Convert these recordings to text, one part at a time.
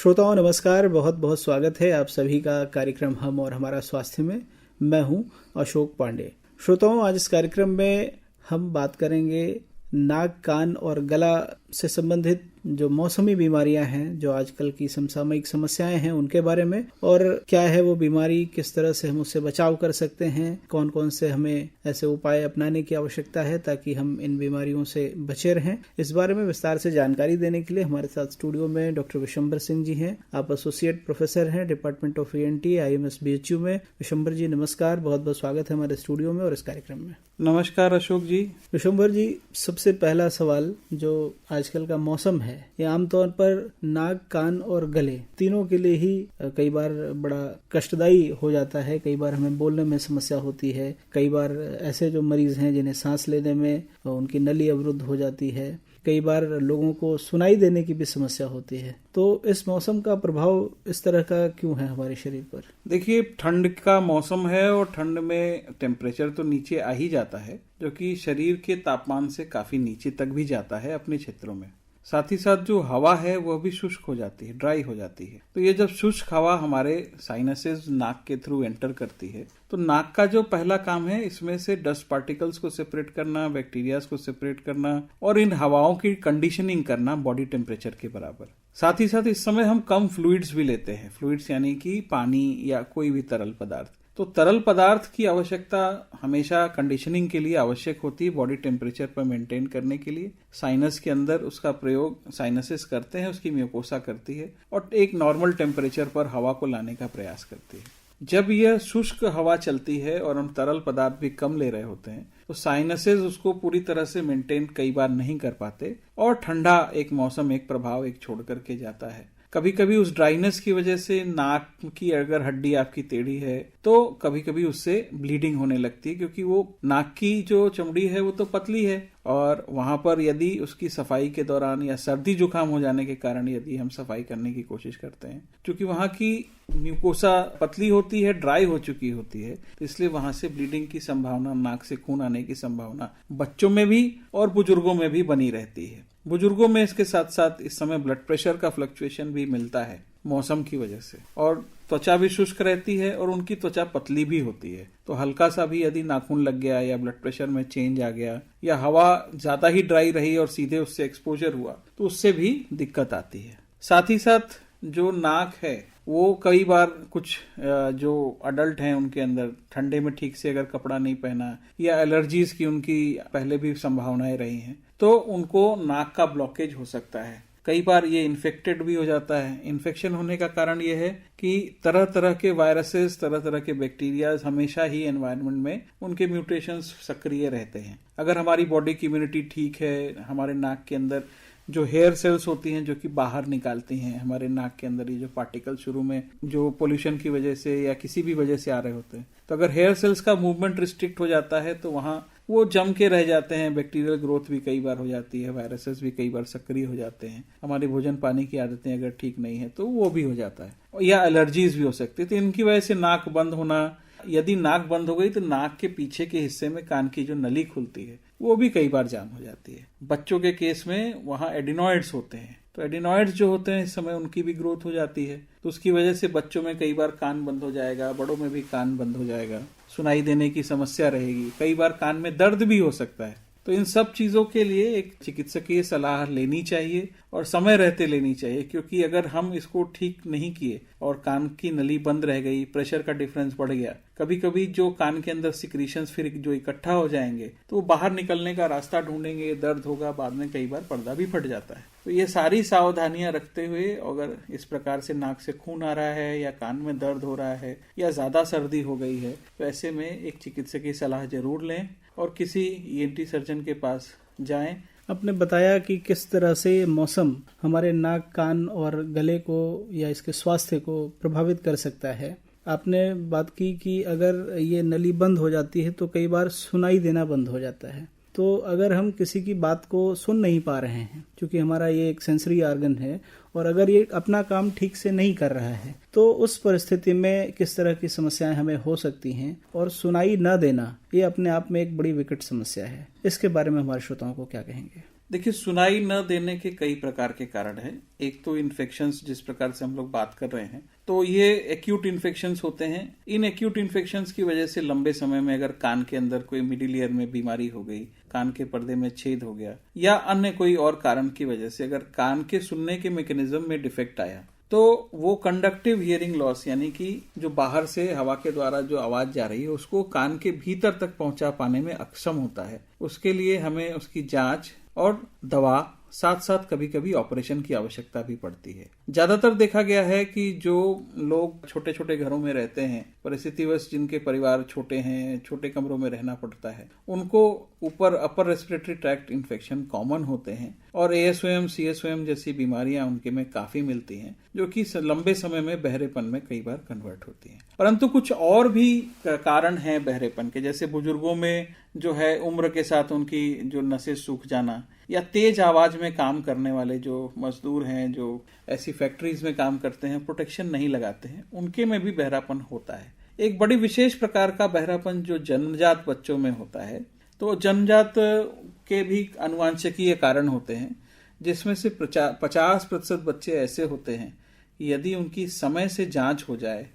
श्रोताओं नमस्कार, बहुत बहुत स्वागत है आप सभी का कार्यक्रम हम और हमारा स्वास्थ्य में। मैं हूं अशोक पांडे। श्रोताओं, आज इस कार्यक्रम में हम बात करेंगे नाक, कान और गला से संबंधित जो मौसमी बीमारियां हैं, जो आजकल की समसामयिक समस्याएं हैं, उनके बारे में, और क्या है वो बीमारी, किस तरह से हम उससे बचाव कर सकते हैं, कौन कौन से हमें ऐसे उपाय अपनाने की आवश्यकता है ताकि हम इन बीमारियों से बचे रहें। इस बारे में विस्तार से जानकारी देने के लिए हमारे साथ स्टूडियो में डॉक्टर विशंबर सिंह जी हैं। आप एसोसिएट प्रोफेसर हैं department of ENT IMS BHU में। विशंबर जी नमस्कार, बहुत बहुत स्वागत है हमारे स्टूडियो में और इस कार्यक्रम में। नमस्कार अशोक जी। विशंबर जी, सबसे पहला सवाल, जो आजकल का मौसम है, ये आमतौर पर नाक, कान और गले तीनों के लिए ही कई बार बड़ा कष्टदायी हो जाता है। कई बार हमें बोलने में समस्या होती है, कई बार ऐसे जो मरीज हैं जिन्हें सांस लेने में उनकी नली अवरुद्ध हो जाती है, कई बार लोगों को सुनाई देने की भी समस्या होती है। तो इस मौसम का प्रभाव इस तरह का क्यों है हमारे शरीर पर? देखिए, ठंड का मौसम है और ठंड में टेम्परेचर तो नीचे आ ही जाता है, जो कि शरीर के तापमान से काफी नीचे तक भी जाता है अपने क्षेत्रों में। साथ ही साथ जो हवा है वह भी शुष्क हो जाती है, ड्राई हो जाती है। तो ये जब शुष्क हवा हमारे साइनसेस, नाक के थ्रू एंटर करती है, तो नाक का जो पहला काम है इसमें से डस्ट पार्टिकल्स को सेपरेट करना, बैक्टीरियाज को सेपरेट करना और इन हवाओं की कंडीशनिंग करना बॉडी टेम्परेचर के बराबर। साथ ही साथ इस समय हम कम फ्लूइड्स भी लेते हैं। फ्लूइड्स यानी कि पानी या कोई भी तरल पदार्थ। तो तरल पदार्थ की आवश्यकता हमेशा कंडीशनिंग के लिए आवश्यक होती है, बॉडी टेम्परेचर पर मेंटेन करने के लिए। साइनस के अंदर उसका प्रयोग साइनसेस करते हैं, उसकी म्यूकोसा करती है और एक नॉर्मल टेम्परेचर पर हवा को लाने का प्रयास करती है। जब यह शुष्क हवा चलती है और हम तरल पदार्थ भी कम ले रहे होते हैं, तो साइनसेस उसको पूरी तरह से मेंटेन कई बार नहीं कर पाते और ठंडा एक मौसम, एक प्रभाव एक छोड़ करके जाता है। कभी कभी उस ड्राइनेस की वजह से नाक की अगर हड्डी आपकी टेढ़ी है तो कभी कभी उससे ब्लीडिंग होने लगती है, क्योंकि वो नाक की जो चमड़ी है वो तो पतली है और वहां पर यदि उसकी सफाई के दौरान या सर्दी जुकाम हो जाने के कारण यदि हम सफाई करने की कोशिश करते हैं, क्योंकि वहां की म्यूकोसा पतली होती है, ड्राई हो चुकी होती है, तो इसलिए वहां से ब्लीडिंग की संभावना, नाक से खून आने की संभावना बच्चों में भी और बुजुर्गों में भी बनी रहती है। बुजुर्गों में इसके साथ साथ इस समय ब्लड प्रेशर का फ्लक्चुएशन भी मिलता है मौसम की वजह से, और त्वचा भी शुष्क रहती है और उनकी त्वचा पतली भी होती है। तो हल्का सा भी यदि नाखून लग गया या ब्लड प्रेशर में चेंज आ गया या हवा ज्यादा ही ड्राई रही और सीधे उससे एक्सपोजर हुआ, तो उससे भी दिक्कत आती है। साथ ही साथ जो नाक है वो कई बार कुछ जो अडल्ट हैं उनके अंदर ठंडे में ठीक से अगर कपड़ा नहीं पहना या एलर्जीज की उनकी पहले भी संभावनाएं रही हैं, तो उनको नाक का ब्लॉकेज हो सकता है। कई बार ये इन्फेक्टेड भी हो जाता है। इन्फेक्शन होने का कारण ये है कि तरह तरह के वायरसेस, तरह तरह के बैक्टीरिया हमेशा ही एनवायरनमेंट में उनके म्यूटेशंस सक्रिय रहते हैं। अगर हमारी बॉडी की इम्यूनिटी ठीक है, हमारे नाक के अंदर जो हेयर सेल्स होती हैं जो कि बाहर निकालती हैं हमारे नाक के अंदर ये जो पार्टिकल शुरू में जो पोल्यूशन की वजह से या किसी भी वजह से आ रहे होते हैं, तो अगर हेयर सेल्स का मूवमेंट रिस्ट्रिक्ट हो जाता है तो वहां वो जम के रह जाते हैं। बैक्टीरियल ग्रोथ भी कई बार हो जाती है, वायरसेस भी कई बार सक्रिय हो जाते हैं। हमारी भोजन पानी की आदतें अगर ठीक नहीं है तो वो भी हो जाता है, या एलर्जीज भी हो सकती है। तो इनकी वजह से नाक बंद होना, यदि नाक बंद हो गई तो नाक के पीछे के हिस्से में कान की जो नली खुलती है वो भी कई बार जाम हो जाती है। बच्चों के केस में वहां एडिनॉइड्स होते हैं, तो एडिनॉइड्स जो होते हैं इस समय उनकी भी ग्रोथ हो जाती है, तो उसकी वजह से बच्चों में कई बार कान बंद हो जाएगा, बड़ों में भी कान बंद हो जाएगा, सुनाई देने की समस्या रहेगी, कई बार कान में दर्द भी हो सकता है। तो इन सब चीजों के लिए एक चिकित्सकीय सलाह लेनी चाहिए और समय रहते लेनी चाहिए, क्योंकि अगर हम इसको ठीक नहीं किए और कान की नली बंद रह गई, प्रेशर का डिफरेंस बढ़ गया, कभी कभी जो कान के अंदर सिक्रीशंस फिर जो इकट्ठा हो जाएंगे तो वो बाहर निकलने का रास्ता ढूंढेंगे, दर्द होगा, बाद में कई बार पर्दा भी फट जाता है। तो ये सारी सावधानियां रखते हुए अगर इस प्रकार से नाक से खून आ रहा है या कान में दर्द हो रहा है या ज्यादा सर्दी हो गई है, तो ऐसे में एक चिकित्सक की सलाह जरूर लें और किसी ENT सर्जन के पास जाएं। आपने बताया कि किस तरह से मौसम हमारे नाक, कान और गले को या इसके स्वास्थ्य को प्रभावित कर सकता है। आपने बात की कि अगर ये नली बंद हो जाती है तो कई बार सुनाई देना बंद हो जाता है। तो अगर हम किसी की बात को सुन नहीं पा रहे हैं, क्योंकि हमारा ये एक सेंसरी ऑर्गन है, और अगर ये अपना काम ठीक से नहीं कर रहा है, तो उस परिस्थिति में किस तरह की समस्याएं हमें हो सकती हैं। और सुनाई न देना ये अपने आप में एक बड़ी विकट समस्या है। इसके बारे में हमारे श्रोताओं को क्या कहेंगे? देखिए, सुनाई न देने के कई प्रकार के कारण हैं। एक तो इन्फेक्शंस, जिस प्रकार से हम लोग बात कर रहे हैं, तो ये एक्यूट इन्फेक्शंस होते हैं। इन एक्यूट इन्फेक्शंस की वजह से लंबे समय में अगर कान के अंदर कोई मिडिल ईयर में बीमारी हो गई, कान के पर्दे में छेद हो गया, या अन्य कोई और कारण की वजह से अगर कान के सुनने के मैकेनिज्म में डिफेक्ट आया, तो वो कंडक्टिव हियरिंग लॉस, यानी कि जो बाहर से हवा के द्वारा जो आवाज जा रही है उसको कान के भीतर तक पहुंचा पाने में अक्षम होता है। उसके लिए हमें उसकी जांच और दवा, साथ साथ कभी कभी ऑपरेशन की आवश्यकता भी पड़ती है। ज्यादातर देखा गया है कि जो लोग छोटे छोटे घरों में रहते हैं, परिस्थितिवश जिनके परिवार छोटे हैं, छोटे कमरों में रहना पड़ता है, उनको ऊपर अपर रेस्पिरेटरी ट्रैक्ट इन्फेक्शन कॉमन होते हैं और ASOM, CSOM जैसी बीमारियां उनके में काफी मिलती हैं, जो कि लंबे समय में बहरेपन में कई बार कन्वर्ट होती हैं। परंतु कुछ और भी कारण हैं बहरेपन के, जैसे बुजुर्गों में जो है उम्र के साथ उनकी जो नसें सूख जाना, या तेज आवाज में काम करने वाले जो मजदूर हैं, जो ऐसी फैक्ट्रीज में काम करते हैं, प्रोटेक्शन नहीं लगाते हैं, उनके में भी बहरापन होता है। एक बड़ी विशेष प्रकार का बहरापन जो जन्मजात बच्चों में होता है, तो जन्मजात के भी अनुवांशिकीय कारण होते हैं, जिसमें से 50% बच्चे ऐसे होते हैं कि यदि उनकी समय से जांच हो जाए,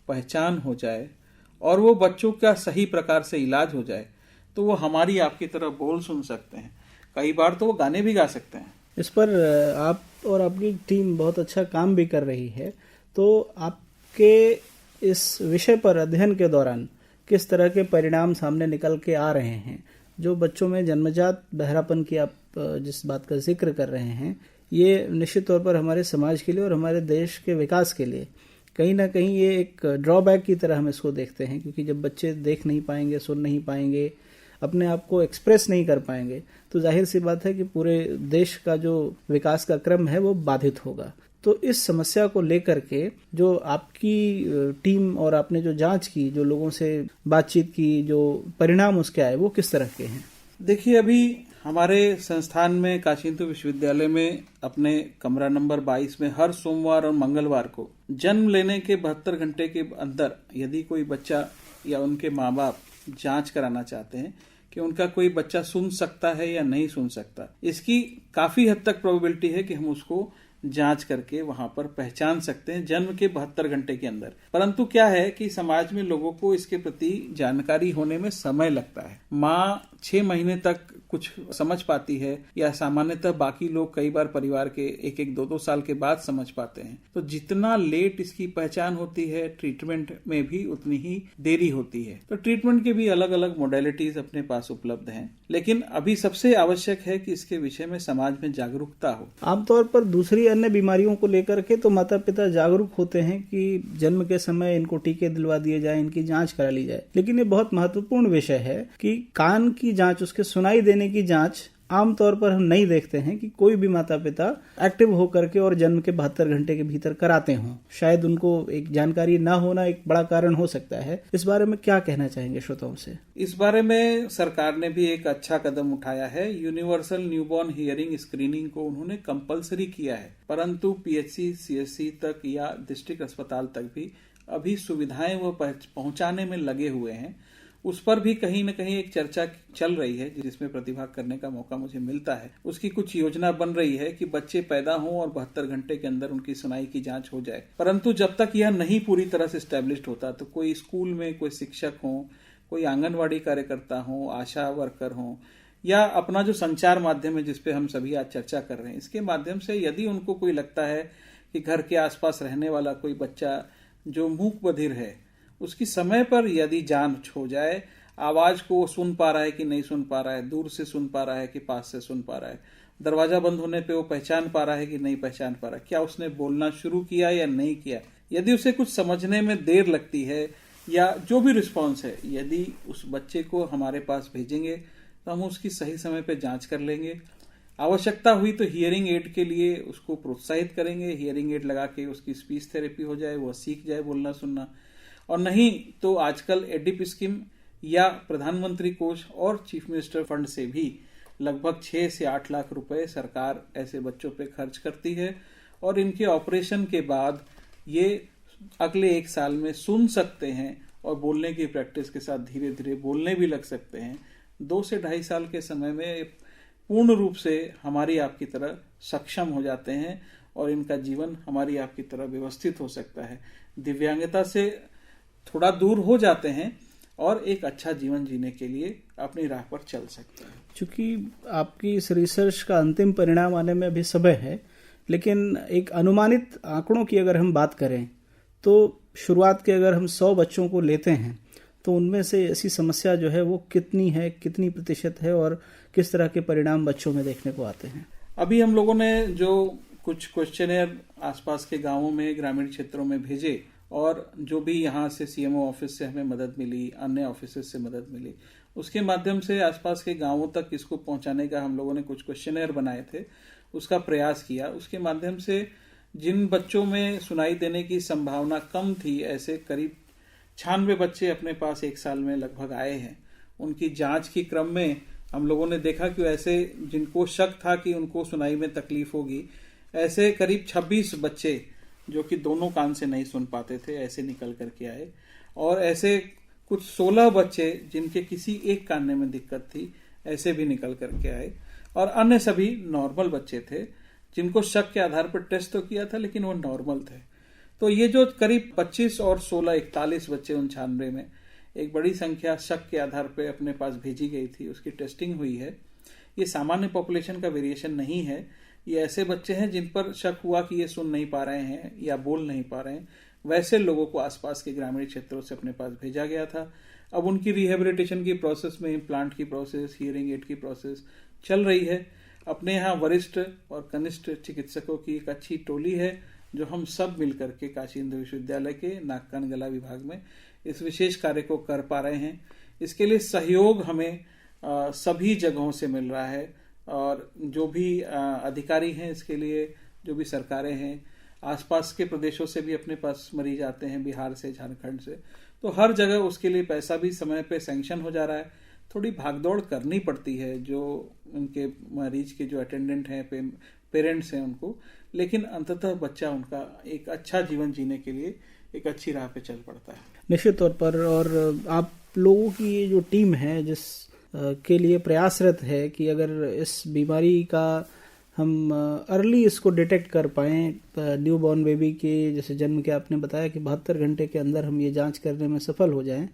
पहचान हो जाए और वो बच्चों का सही प्रकार से इलाज हो जाए, तो वो हमारी आपकी तरह बोल सुन सकते हैं, कई बार तो वो गाने भी गा सकते हैं। इस पर आप और आपकी टीम बहुत अच्छा काम भी कर रही है। तो आपके इस विषय पर अध्ययन के दौरान किस तरह के परिणाम सामने निकल के आ रहे हैं? जो बच्चों में जन्मजात बहरापन की आप जिस बात का जिक्र कर रहे हैं, ये निश्चित तौर पर हमारे समाज के लिए और हमारे देश के विकास के लिए कहीं ना कहीं ये एक ड्रॉबैक की तरह हम इसको देखते हैं, क्योंकि जब बच्चे देख नहीं पाएंगे, सुन नहीं पाएंगे, अपने आप को एक्सप्रेस नहीं कर पाएंगे, तो जाहिर सी बात है कि पूरे देश का जो विकास का क्रम है वो बाधित होगा। तो इस समस्या को लेकर के जो आपकी टीम और आपने जो जांच की, जो लोगों से बातचीत की, जो परिणाम उसके आए, वो किस तरह के हैं? देखिए, अभी हमारे संस्थान में, काशी हिंदू विश्वविद्यालय में, अपने कमरा नंबर 22 में हर सोमवार और मंगलवार को जन्म लेने के 72 घंटे के अंदर यदि कोई बच्चा या उनके माँ बाप जांच कराना चाहते हैं कि उनका कोई बच्चा सुन सकता है या नहीं सुन सकता, इसकी काफी हद तक प्रोबेबिलिटी है कि हम उसको जांच करके वहां पर पहचान सकते हैं जन्म के 72 घंटे के अंदर। परंतु क्या है कि समाज में लोगों को इसके प्रति जानकारी होने में समय लगता है। माँ 6 महीने तक कुछ समझ पाती है, या सामान्यतः बाकी लोग कई बार परिवार के 1-1, 2-2 साल के बाद समझ पाते हैं। तो जितना लेट इसकी पहचान होती है, ट्रीटमेंट में भी उतनी ही देरी होती है। तो ट्रीटमेंट के भी अलग अलग मोडेलिटीज अपने पास उपलब्ध हैं, लेकिन अभी सबसे आवश्यक है कि इसके विषय में समाज में जागरूकता हो। आमतौर पर दूसरी अन्य बीमारियों को लेकर के तो माता पिता जागरूक होते हैं कि जन्म के समय इनको टीके दिलवा दिए जाए, इनकी जांच करा ली जाए, लेकिन ये बहुत महत्वपूर्ण विषय है कि कान की जांच, उसके सुनाई देने की जांच आमतौर पर हम नहीं देखते हैं कि कोई भी माता पिता एक्टिव होकर के और जन्म के 72 घंटे के भीतर कराते हों। शायद उनको एक जानकारी ना होना एक बड़ा कारण हो सकता है। इस बारे में क्या कहना चाहेंगे श्रोताओं से? इस बारे में सरकार ने भी एक अच्छा कदम उठाया है। यूनिवर्सल न्यूबॉर्न हियरिंग स्क्रीनिंग को उन्होंने कंपलसरी किया है, परंतु PHC, CSC तक या डिस्ट्रिक्ट अस्पताल तक भी अभी सुविधाएं वो पहुंचाने में लगे हुए हैं। उस पर भी कहीं न कहीं एक चर्चा चल रही है, जिसमें प्रतिभाग करने का मौका मुझे मिलता है। उसकी कुछ योजना बन रही है कि बच्चे पैदा हों और 72 घंटे के अंदर उनकी सुनाई की जांच हो जाए। परंतु जब तक यह नहीं पूरी तरह से एस्टेब्लिश्ड होता, तो कोई स्कूल में कोई शिक्षक हो, कोई आंगनवाड़ी कार्यकर्ता हो, आशा वर्कर हो, या अपना जो संचार माध्यम है जिसपे हम सभी आज चर्चा कर रहे हैं, इसके माध्यम से यदि उनको कोई लगता है कि घर के आसपास रहने वाला कोई बच्चा जो मूक बधिर है, उसकी समय पर यदि जांच हो जाए, आवाज को सुन पा रहा है कि नहीं सुन पा रहा है, दूर से सुन पा रहा है कि पास से सुन पा रहा है, दरवाजा बंद होने पे वो पहचान पा रहा है कि नहीं पहचान पा रहा है, क्या उसने बोलना शुरू किया या नहीं किया, यदि उसे कुछ समझने में देर लगती है, या जो भी रिस्पॉन्स है, यदि उस बच्चे को हमारे पास भेजेंगे तो हम उसकी सही समय पे जांच कर लेंगे। आवश्यकता हुई तो हियरिंग एड के लिए उसको प्रोत्साहित करेंगे, हियरिंग एड लगा के उसकी स्पीच थेरेपी हो जाए, वो सीख जाए बोलना सुनना। और नहीं तो आजकल एडिप स्कीम या प्रधानमंत्री कोष और चीफ मिनिस्टर फंड से भी लगभग 6 से 8 लाख रुपए सरकार ऐसे बच्चों पे खर्च करती है, और इनके ऑपरेशन के बाद ये अगले 1 साल में सुन सकते हैं और बोलने की प्रैक्टिस के साथ धीरे धीरे बोलने भी लग सकते हैं। 2 से 2.5 साल के समय में पूर्ण रूप से हमारी आपकी तरह सक्षम हो जाते हैं और इनका जीवन हमारी आपकी तरह व्यवस्थित हो सकता है। दिव्यांगता से थोड़ा दूर हो जाते हैं और एक अच्छा जीवन जीने के लिए अपनी राह पर चल सकते हैं। चूंकि आपकी इस रिसर्च का अंतिम परिणाम आने में अभी समय है, लेकिन एक अनुमानित आंकड़ों की अगर हम बात करें तो शुरुआत के अगर हम 100 बच्चों को लेते हैं तो उनमें से ऐसी समस्या जो है वो कितनी है, कितनी प्रतिशत है और किस तरह के परिणाम बच्चों में देखने को आते हैं? अभी हम लोगों ने जो कुछ क्वेश्चनेयर आसपास के गांवों में, ग्रामीण क्षेत्रों में भेजे और जो भी यहाँ से सीएमओ ऑफिस से हमें मदद मिली, अन्य ऑफिस से मदद मिली, उसके माध्यम से आसपास के गांवों तक इसको पहुंचाने का हम लोगों ने कुछ क्वेश्चनेयर बनाए थे, उसका प्रयास किया। उसके माध्यम से जिन बच्चों में सुनाई देने की संभावना कम थी, ऐसे करीब 96 बच्चे अपने पास एक साल में लगभग आए हैं। उनकी जांच के क्रम में हम लोगों ने देखा कि ऐसे जिनको शक था कि उनको सुनाई में तकलीफ होगी, ऐसे करीब 26 बच्चे जो कि दोनों कान से नहीं सुन पाते थे, ऐसे निकल करके आए। और ऐसे कुछ 16 बच्चे जिनके किसी एक कान में दिक्कत थी, ऐसे भी निकल करके आए। और अन्य सभी नॉर्मल बच्चे थे जिनको शक के आधार पर टेस्ट तो किया था लेकिन वो नॉर्मल थे। तो ये जो करीब 25 और 16 41 बच्चे 96 में, एक बड़ी संख्या शक के आधार पर अपने पास भेजी गई थी, उसकी टेस्टिंग हुई है। ये सामान्य पॉपुलेशन का वेरिएशन नहीं है, ये ऐसे बच्चे हैं जिन पर शक हुआ कि ये सुन नहीं पा रहे हैं या बोल नहीं पा रहे हैं। वैसे लोगों को आसपास के ग्रामीण क्षेत्रों से अपने पास भेजा गया था। अब उनकी रिहेबिलिटेशन की प्रोसेस में इम्प्लांट की प्रोसेस, हियरिंग एड की प्रोसेस चल रही है। अपने यहाँ वरिष्ठ और कनिष्ठ चिकित्सकों की एक अच्छी टोली है जो हम सब मिलकर के काशी हिंदू विश्वविद्यालय के नाक कान गला विभाग में इस विशेष कार्य को कर पा रहे हैं। इसके लिए सहयोग हमें सभी जगहों से मिल रहा है और जो भी अधिकारी हैं इसके लिए, जो भी सरकारें हैं, आसपास के प्रदेशों से भी अपने पास मरीज आते हैं, बिहार से, झारखंड से। तो हर जगह उसके लिए पैसा भी समय पे सैंक्शन हो जा रहा है। थोड़ी भागदौड़ करनी पड़ती है जो उनके मरीज के जो अटेंडेंट हैं, पेरेंट्स हैं उनको, लेकिन अंततः बच्चा उनका एक अच्छा जीवन जीने के लिए एक अच्छी राह पे चल पड़ता है। निश्चित तौर पर। और आप लोगों की ये जो टीम है जिस के लिए प्रयासरत है कि अगर इस बीमारी का हम अर्ली इसको डिटेक्ट कर पाएं, न्यू बॉर्न बेबी के जैसे जन्म के आपने बताया कि 72 घंटे के अंदर हम ये जांच करने में सफल हो जाएं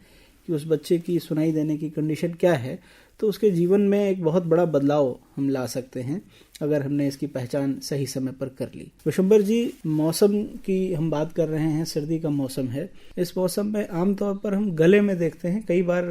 कि उस बच्चे की सुनाई देने की कंडीशन क्या है, तो उसके जीवन में एक बहुत बड़ा बदलाव हम ला सकते हैं अगर हमने इसकी पहचान सही समय पर कर ली। विशंबर जी, मौसम की हम बात कर रहे हैं, सर्दी का मौसम है। इस मौसम में आमतौर पर हम गले में देखते हैं कई बार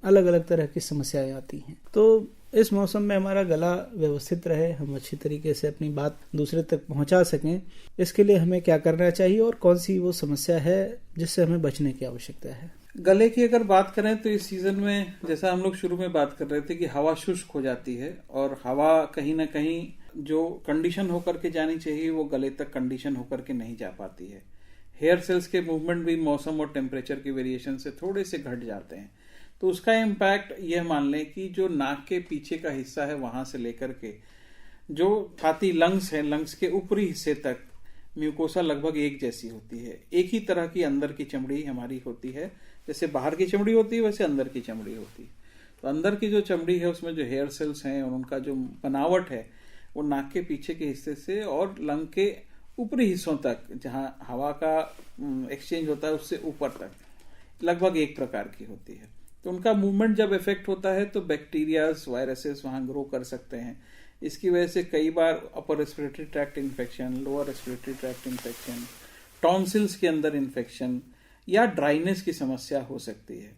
अलग अलग तरह की समस्याएं आती हैं। तो इस मौसम में हमारा गला व्यवस्थित रहे, हम अच्छी तरीके से अपनी बात दूसरे तक पहुंचा सकें, इसके लिए हमें क्या करना चाहिए और कौन सी वो समस्या है जिससे हमें बचने की आवश्यकता है? गले की अगर बात करें तो इस सीजन में, जैसा हम लोग शुरू में बात कर रहे थे कि हवा शुष्क हो जाती है और हवा कहीं ना कहीं जो कंडीशन होकर के जानी चाहिए वो गले तक कंडीशन होकर के नहीं जा पाती है। हेयर सेल्स के मूवमेंट भी मौसम और टेम्परेचर की वेरिएशन से थोड़े से घट जाते हैं। तो उसका इम्पैक्ट यह मान लें कि जो नाक के पीछे का हिस्सा है वहां से लेकर के जो छाती, लंग्स है, लंग्स के ऊपरी हिस्से तक म्यूकोसा लगभग एक जैसी होती है। एक ही तरह की अंदर की चमड़ी हमारी होती है, जैसे बाहर की चमड़ी होती है वैसे अंदर की चमड़ी होती है। तो अंदर की जो चमड़ी है उसमें जो हेयर सेल्स हैं और उनका जो बनावट है वो नाक के पीछे के हिस्से से और लंग के ऊपरी हिस्सों तक, जहां हवा का एक्सचेंज होता है उससे ऊपर तक लगभग एक प्रकार की होती है। तो उनका मूवमेंट जब इफेक्ट होता है तो बैक्टीरियाज, वायरसेस वहां ग्रो कर सकते हैं। इसकी वजह से कई बार upper respiratory tract infection, lower respiratory tract infection, tonsils के अंदर इन्फेक्शन या ड्राइनेस की समस्या हो सकती है।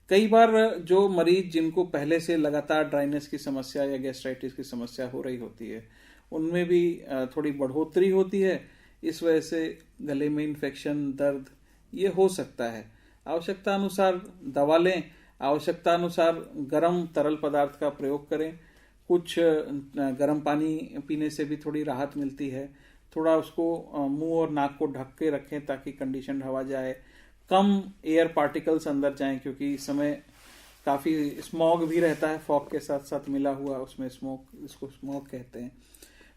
कई बार जो मरीज जिनको पहले से लगातार ड्राइनेस की समस्या या गैस्ट्राइटिस की समस्या हो रही होती है उनमें भी थोड़ी बढ़ोतरी होती है। इस वजह से गले में इन्फेक्शन, दर्द ये हो सकता है। आवश्यकता अनुसार दवा लें, आवश्यकता अनुसार गर्म तरल पदार्थ का प्रयोग करें। कुछ गर्म पानी पीने से भी थोड़ी राहत मिलती है। थोड़ा उसको मुंह और नाक को ढक के रखें ताकि कंडीशन हवा जाए, कम एयर पार्टिकल्स अंदर जाएं, क्योंकि इस समय काफी स्मॉग भी रहता है, फॉग के साथ साथ मिला हुआ उसमें स्मोक, इसको स्मॉग कहते हैं,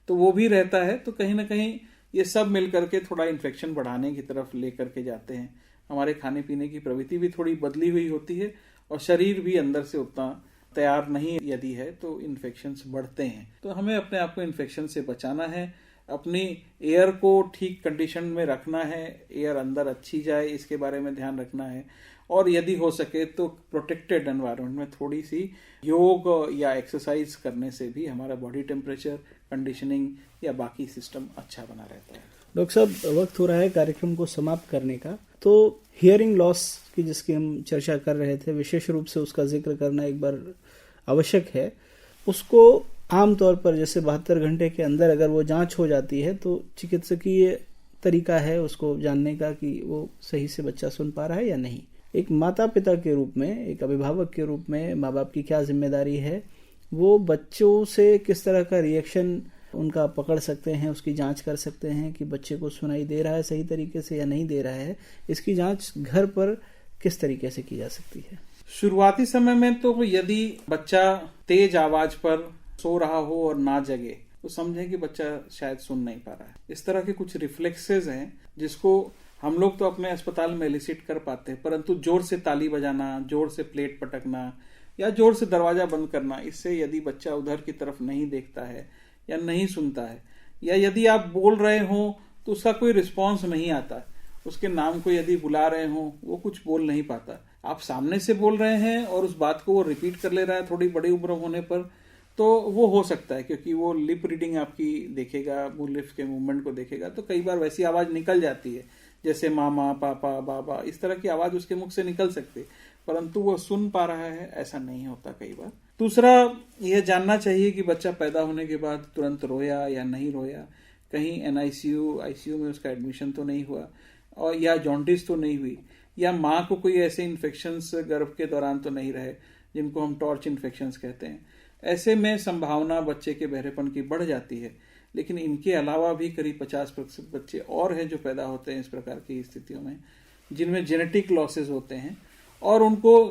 तो वो भी रहता है। तो कहीं ना कहीं ये सब मिलकर के थोड़ा इन्फेक्शन बढ़ाने की तरफ लेकर के जाते हैं। हमारे खाने पीने की प्रवृत्ति भी थोड़ी बदली हुई होती है और शरीर भी अंदर से उतना तैयार नहीं यदि है तो इन्फेक्शंस बढ़ते हैं। तो हमें अपने आप को इन्फेक्शन से बचाना है, अपनी एयर को ठीक कंडीशन में रखना है, एयर अंदर अच्छी जाए इसके बारे में ध्यान रखना है, और यदि हो सके तो प्रोटेक्टेड एनवायरनमेंट में थोड़ी सी योग या एक्सरसाइज करने से भी हमारा बॉडी टेम्परेचर, कंडीशनिंग या बाकी सिस्टम अच्छा बना रहता है। डॉक्टर साहब, वक्त हो रहा है कार्यक्रम को समाप्त करने का, तो हियरिंग लॉस की जिसकी हम चर्चा कर रहे थे, विशेष रूप से उसका जिक्र करना एक बार आवश्यक है। उसको आमतौर पर जैसे 72 घंटे के अंदर अगर वो जांच हो जाती है तो चिकित्सकीय तरीका है उसको जानने का कि वो सही से बच्चा सुन पा रहा है या नहीं। एक माता पिता के रूप में, एक अभिभावक के रूप में माँ बाप की क्या जिम्मेदारी है, वो बच्चों से किस तरह का रिएक्शन उनका पकड़ सकते हैं, उसकी जांच कर सकते हैं कि बच्चे को सुनाई दे रहा है सही तरीके से या नहीं दे रहा है। इसकी जांच घर पर किस तरीके से की जा सकती है? शुरुआती समय में तो यदि बच्चा तेज आवाज पर सो रहा हो और ना जगे तो समझें कि बच्चा शायद सुन नहीं पा रहा है। इस तरह के कुछ रिफ्लेक्सेस हैं जिसको हम लोग तो अपने अस्पताल में एलिसिट कर पाते हैं, परंतु जोर से ताली बजाना, जोर से प्लेट पटकना या जोर से दरवाजा बंद करना, इससे यदि बच्चा उधर की तरफ नहीं देखता है या नहीं सुनता है, या यदि आप बोल रहे हो तो उसका कोई रिस्पॉन्स नहीं आता, उसके नाम को यदि बुला रहे हो वो कुछ बोल नहीं पाता, आप सामने से बोल रहे हैं और उस बात को वो रिपीट कर ले रहा है थोड़ी बड़ी उम्र होने पर, तो वो हो सकता है क्योंकि वो लिप रीडिंग आपकी देखेगा, मुंह लिप्स के मूवमेंट को देखेगा, तो कई बार वैसी आवाज निकल जाती है जैसे मामा, पापा, बाबा, इस तरह की आवाज उसके मुख से निकल सकती है, परंतु वो सुन पा रहा है ऐसा नहीं होता कई बार। दूसरा, यह जानना चाहिए कि बच्चा पैदा होने के बाद तुरंत रोया या नहीं रोया, कहीं एनआईसीयू, आईसीयू में उसका एडमिशन तो नहीं हुआ, और या जॉन्डिस तो नहीं हुई, या माँ को कोई ऐसे इन्फेक्शंस गर्भ के दौरान तो नहीं रहे जिनको हम टॉर्च इन्फेक्शंस कहते हैं। ऐसे में संभावना बच्चे के बहरेपन की बढ़ जाती है। लेकिन इनके अलावा भी करीब 50% बच्चे और हैं जो पैदा होते हैं इस प्रकार की स्थितियों में, जिनमें जेनेटिक लॉसेस होते हैं, और उनको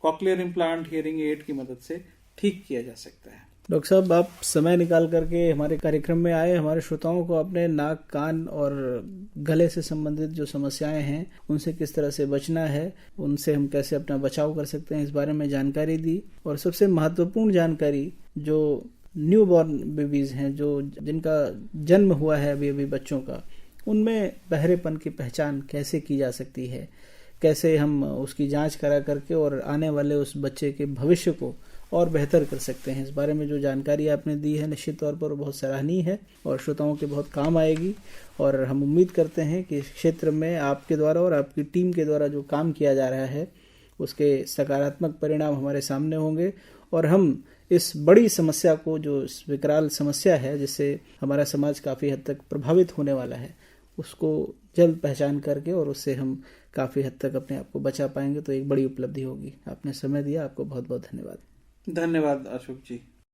कॉक्लियर इम्प्लांट, हियरिंग एड की मदद से ठीक किया जा सकता है। डॉक्टर साहब, आप समय निकाल करके हमारे कार्यक्रम में आए, हमारे श्रोताओं को अपने नाक, कान और गले से संबंधित जो समस्याएं हैं उनसे किस तरह से बचना है, उनसे हम कैसे अपना बचाव कर सकते हैं, इस बारे में जानकारी दी। और सबसे महत्वपूर्ण जानकारी, जो न्यू बॉर्न बेबीज हैं, जो जिनका जन्म हुआ है अभी अभी बच्चों का, उनमें बहरेपन की पहचान कैसे की जा सकती है, कैसे हम उसकी जांच करा करके और आने वाले उस बच्चे के भविष्य को और बेहतर कर सकते हैं, इस बारे में जो जानकारी आपने दी है निश्चित तौर पर बहुत सराहनीय है और श्रोताओं के बहुत काम आएगी। और हम उम्मीद करते हैं कि इस क्षेत्र में आपके द्वारा और आपकी टीम के द्वारा जो काम किया जा रहा है उसके सकारात्मक परिणाम हमारे सामने होंगे, और हम इस बड़ी समस्या को, जो इस विकराल समस्या है जिससे हमारा समाज काफ़ी हद तक प्रभावित होने वाला है, उसको जल्द पहचान करके और उससे हम काफ़ी हद तक अपने आप को बचा पाएंगे, तो एक बड़ी उपलब्धि होगी। आपने समय दिया, आपको बहुत बहुत धन्यवाद। धन्यवाद अशोक जी।